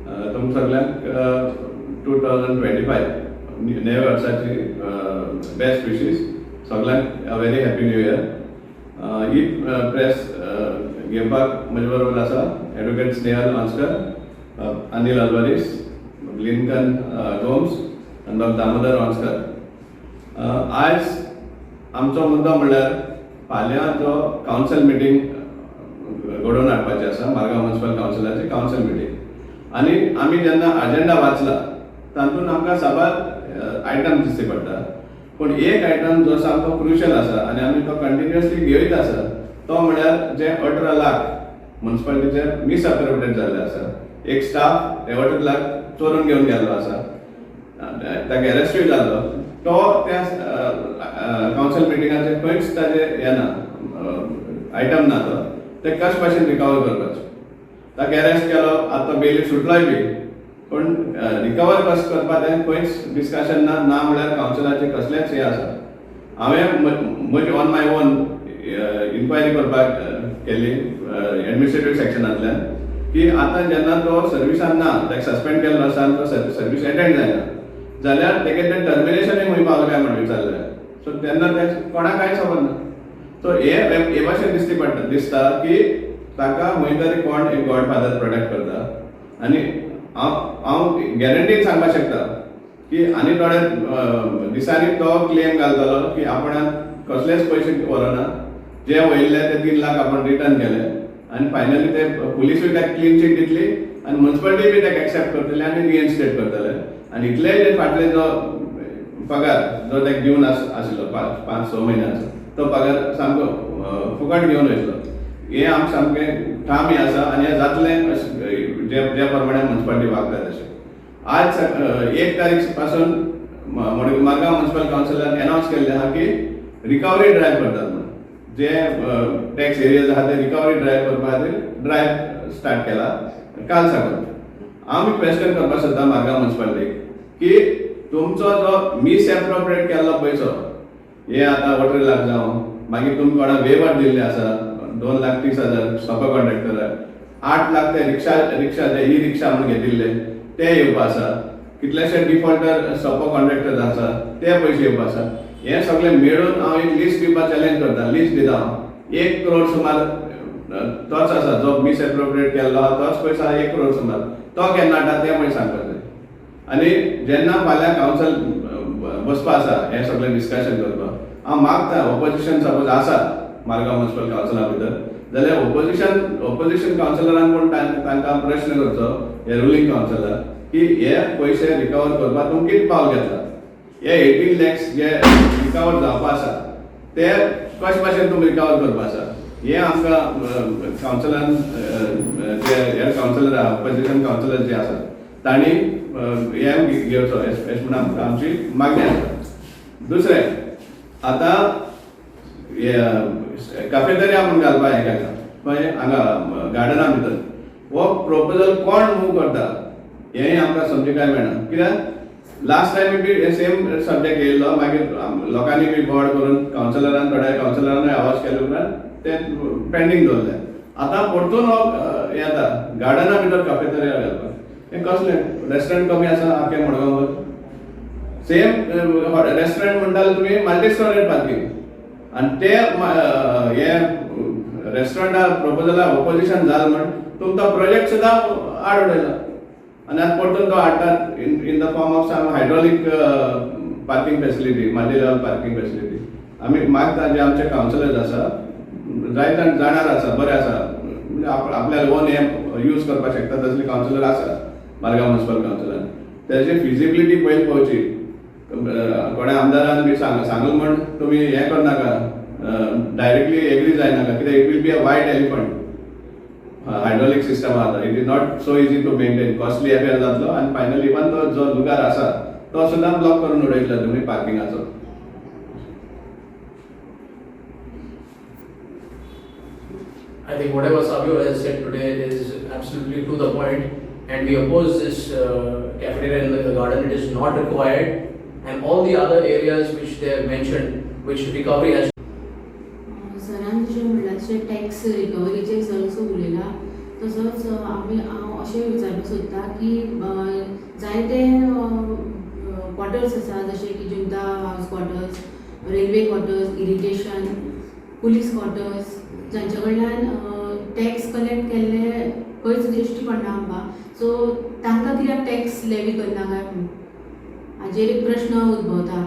तुमकां सगळ्यांक 2025 नव्या वर्साची बेस्ट विशीस. सगळ्यांक a very happy new year. He press घेवपाक म्हजे बरोबर आसा एडवोकेट स्नेहल मांस्कर, अनिल अल्वारीस, लिंकन गोम्स आनी डॉक्टर दामोदर वांस्कर. आज आमचो मुद्दो म्हणल्यार फाल्यां जो कावन्सिल मिटींग घडोवन हाडपाची आसा, मारगांव म्युनिसिपल कावन्सिलाची कावन्सिल मिटींग. आनी आमी जेन्ना अजेंडा वाचला तातूंत आमकां साबार आयटम दिश्टी पडटा. पूण एक आयटम जो सामको क्रुशल आसा आनी आमी तो कंटिन्युअसली घेयत आसा तो म्हणल्यार जे 18 लाख म्युनिसिपालिटीचे मिसअप्रोप्रिएट जाल्ले आसा. एक स्टाफ 18 लाख चोरून घेवन गेल्लो आसा, ताका अरेस्टूय जाल्लो. तो त्या कावन्सिल मिटिंगाचेर खंयच ताजे येना, आयटम ना तो. ते कशे भाशेन रिकवर करपाचो. ताका अरेस्ट केलो, आतां बेली सुटलोय बी. पूण रिकवर कशें करपा तें खंयच डिस्कशन ना. ना म्हणल्यार कावन्सिलाचें कसलेंच हें आसा. हांवें म्हजी ऑन माय ओन इन्क्वायरी करपाक केली एडमिनिस्ट्रेटिव्ह सेक्शनांतल्यान की आतां जेन्ना तो सर्विसान ना, ताका सस्पेंड केल्लो आसा आनी तो सर्वीस अटेंड जायना जाल्यार ताका तें टर्मिनेशनूय खंय पावलें काय म्हणून विचारलें. सो तेन्ना ते कोणाक कांयच खबर ना. सो हे भाशेन दिसता की ताका खंय तरी कोण एक गॉडफादर प्रोटेक्ट करता. आनी हांव गॅरंटीन सांगपाक शकता की आनी थोड्या दिसांनी तो क्लेम घालतलो की आपणान कसलेच पयशे व्हरोना, जे वयल्ले ते 3 लाख आपण रिटर्न केले. आनी फायनली ते पुलिसूय ताका क्लीन चीट दितली आनी म्युनिसिपालिटी बी ताका एक्सेप्ट करतले आनी रिइन्स्टेट करतले. आनी इतले जे फाटले जो पगार जो ताका दिवन आशिल्लो 5-6 म्हयन्याचो, तो पगार सामको फुकट घेवन वयतलो. हें आमकां सामकें ठाम हें आसा आनी हें जातलें जे प्रमाणे म्युनिसिपालिटी वागता तशें. आज 1 तारीख पासून मारगांव म्युनिसिपल कावन्सिलान अनावन्स केल्लें आहा की रिकवरी ड्रायव्ह करतात म्हणून. जे टॅक्स एरियाज आहा ते रिकवरी ड्रायव्ह करपा खातीर ड्रायव्ह स्टार्ट केला काल साकून. हांव क्वेश्चन करपाक सोदता मारगांव म्युनिसिपालिटीक की तुमचो जो मिसएप्रोप्रिएट केल्लो पयसो, हे आतां 18 लाख जावं, मागीर तुमकां कोणा वेवर दिल्ले आसा 2,30,000 सोपो कॉन्ट्रॅक्टराक, 8 लाख ते रिक्षा जे ई रिक्षा म्हणून घेतिल्ले ते येवपा आसा, कितलेशे डिफॉल्टर सोपो कॉन्ट्रॅक्टर आसा ते पयशे येवपा आसा. हें सगळें मेळून हांव एक लिस्ट दिवपाक चॅलेंज करता. लिस्ट दिता हांव 1 करोड सुमार तोच आसा जो मिसएप्रोप्रिएट केल्लो आहा, तोच पयसो आहा 1 करोड सुमार. तो केन्ना हाडटा तें मागीर सांगपाक जाय. आनी जेन्ना फाल्यां कावन्सिल बसपा आसा हें सगळें डिस्कशन करपाक, हांव मागता ऑपोजिशन सपोज आसा मारगांव म्युनिसिपल कावन्सिला भितर जाल्यार ऑपोजिशन कावन्सिलरान पूण तांकां प्रश्न करचो हे रुलींग कावन्सिलर की हे पयशे रिकवर करपाक तुमी कितें पावल घेतला. हे 18 लॅक्स जे रिकवर जावपा आसा ते कशे भाशेन तुमी रिकवर करपा आसा हें आमकां कावन्सिलान जे हेड कावन्सिलर आहा, ऑपोजिशन कावन्सिलर जे आसा तांणी हें घेवचो अशें म्हणून आमची मागणी आसा. दुसरें आतां कॅफेटेरिया म्हणून घालपा हें केला खंय हांगा गार्डना भितर. हो प्रोपोजल कोण मूव करता हेंय आमकां समजुकाय मेळना. कित्याक लास्ट टायम बी सेम सब्जेक्ट येयल्लो, मागीर लोकांनी बी बोर्ड करून कावन्सिलरान थोड्या कावन्सिलरानूय आवाज केले उपरांत तें पेंडींग दवरलें. आतां परतून हो येता गार्डना भितर कॅफेटेरिया घालपाक. हें कसलें रेस्टॉरंट कमी आसा आख्या मडगांवार. सेम रेस्टॉरंट म्हणटाले तुमी मल्टी स्टोरेज पार्किंग आनी ते हे रेस्टॉरंटा प्रोपोजला ऑपोजिशन जालें म्हण तुमचो प्रोजेक्ट सुद्दां आड उडयला. आनी आतां परतून तो हाडटात in the form of some hydraulic parking facility, multi level parking facility. आमी मागता जे आमचे कावन्सिलर्स आसा जाय जाणार आसा, बरें आसा, म्हणजे आपल्याला ओन हें यूज करपाक शकता तसले कावन्सिलर आसा मारगांव म्युनिसिपल कावन्सिलान. तेजी फिजिबिलिटी पयली पळोवची. कोणा आमदारान बी सांगल म्हण तुमी हें करनाका, डायरेक्टली एग्री जायनाका, कित्याक it will be a white elephant. Hydraulic system आसा, it is not so easy to maintain, costly affair जातलो आनी फायनली इवन तो जो लुगार आसा तो सुद्दां ब्लॉक करून उडयतलो तुमी पार्किंगाचो. I think whatever Savio has said today is absolutely to the point, and we oppose this cafeteria in the garden. It is not required, and all the other areas which they have mentioned, which recovery has. सरान जे म्हणलां tax रिकवरीचे जसो उलयला तसोच हांव अशें विचारपाक सोदता की जायते क्वॉटर्स आसा जशे की जुंता हावस quarters, railway quarters, irrigation, police quarters, जांचे कडल्यान टॅक्स कलेक्ट केल्ले खंयच दिश्टी पडना आमकां. सो तांकां कित्याक टॅक्स लेवी करना काय म्हणून हाजेर एक प्रश्न उद्भवता.